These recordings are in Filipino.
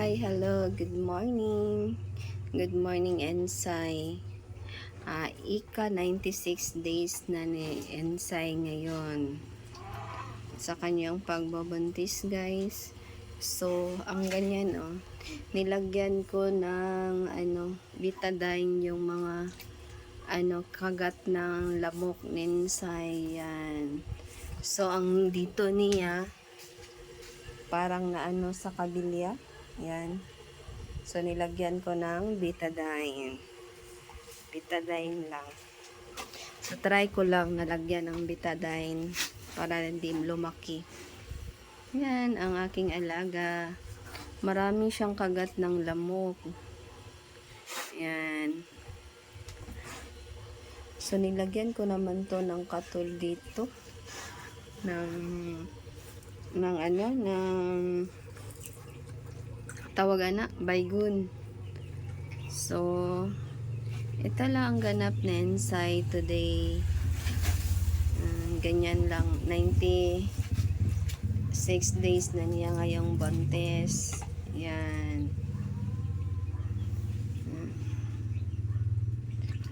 Hi, hello, good morning. Good morning, Ensay. Ika 96 days na ni Ensay ngayon sa kanyang pagbabuntis, guys. So, ang ganyan, nilagyan ko ng, betadine yung mga, kagat ng lamok ni Ensay, yan. So, ang dito niya, parang naano sa kabilya, yan. So, nilagyan ko ng betadine. Betadine lang. So, try ko lang nalagyan ng betadine para hindi lumaki. Yan, ang aking alaga. Marami siyang kagat ng lamok. Yan. So, nilagyan ko naman to ng katul dito. Ng tawagan na, baygun. So, ito lang ang ganap na Ensay today. Ganyan lang. 96 days na niya ngayong buntis. Yan.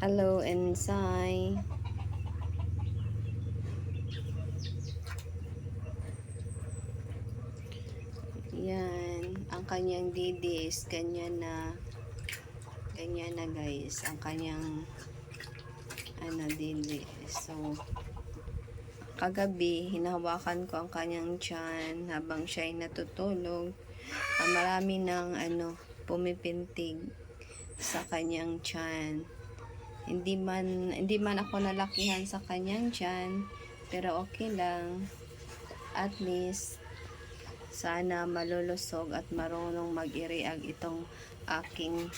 Hello, Ensay. Yan. Ang kanyang didis, ganyan na guys. Ang kanyang didi. So, kagabi, hinahawakan ko ang kanyang tiyan habang siya ay natutulog. Marami ng pumipintig sa kanyang tiyan. Hindi man ako nalakihan sa kanyang tiyan, pero okay lang. At least, sana malulusog at marunong mag-iriag itong aking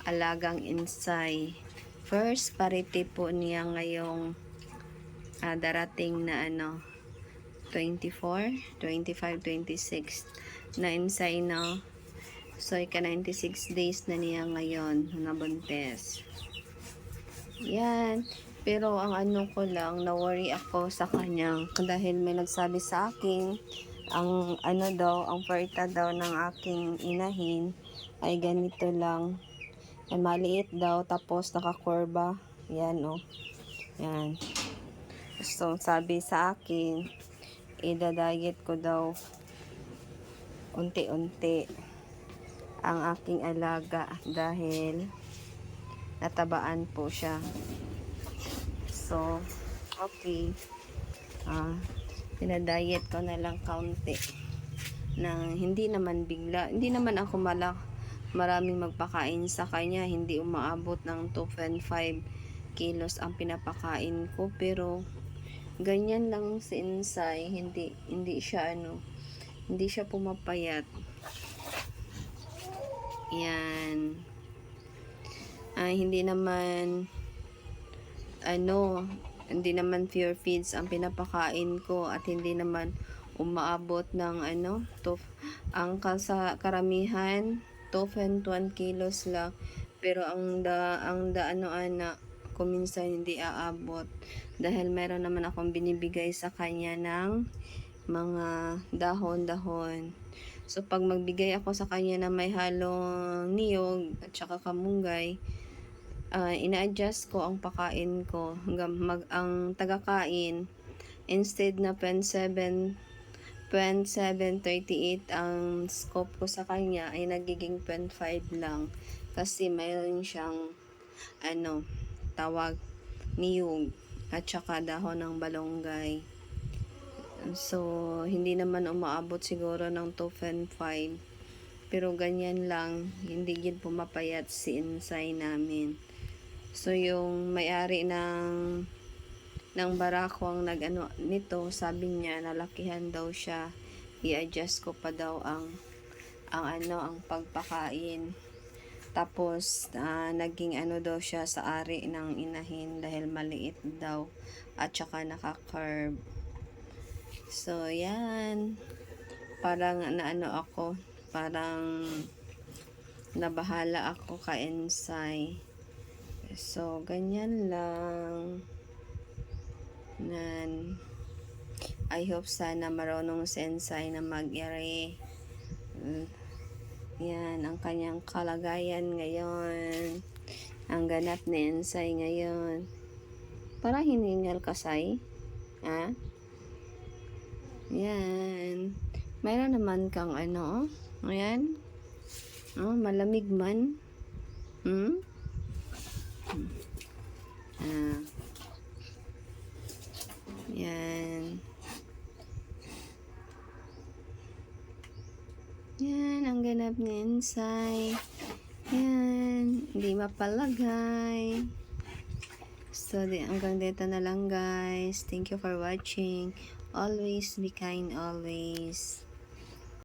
alagang Ensay. First parity po niya ngayong darating na 24, 25, 26 na Ensay na. So, ika 96 days na niya ngayon na buntis. Yan. Pero ang ko lang, na-worry ako sa kanya dahil may nagsabi sa akin, ang ang puwerta daw ng aking inahin ay ganito lang. Ay maliit daw, tapos nakakurba. Yan, Yan. So, sabi sa akin, idadayet ko daw unti-unti ang aking alaga dahil natabaan po siya. So, okay. Pinadayet ko na lang kaunti. Hindi naman bigla. Hindi naman ako maraming magpakain sa kanya. Hindi umaabot ng 2.5 kilos ang pinapakain ko. Pero, ganyan lang si Ensay. Hindi siya hindi siya pumapayat. Yan. Hindi naman pure feeds ang pinapakain ko at hindi naman umaabot ng ang karamihan 2.1 kilos lang, pero ang kuminsan hindi aabot dahil meron naman akong binibigay sa kanya ng mga dahon-dahon. So, pag magbigay ako sa kanya na may halong niyog at saka kamunggay, ina-adjust ko ang pakain ko hanggang ang tagakain, instead na 0.738 ang scope ko sa kanya ay nagiging 0.5 lang kasi mayroon siyang tawag niyog at saka dahon ng balonggay. So, hindi naman umaabot siguro ng 2.5, pero ganyan lang, hindi yun pumapayat si Ensay namin. So, yung may-ari ng barako ang nito, sabi niya, nalakihan daw siya. I-adjust ko pa daw ang pagpakain. Tapos, naging daw siya sa ari ng inahin dahil maliit daw. At saka naka-curve. So, yan. Parang parang nabahala ako ka Ensay. So, ganyan lang. I hope sana marunong si Ensay na mag-iri. Yan, ang kanyang kalagayan ngayon. Ang ganap ni Ensay ngayon. Para hiningal ka, Say. Ha? Yan. Mayroon naman kang ano, ayan. Oh, malamig man. Hmm? Ah. Yan. Yan, ang ganap ni Ensay. Yan, hindi mapalagay. So, hanggang dito na lang guys. Thank you for watching. Always be kind always.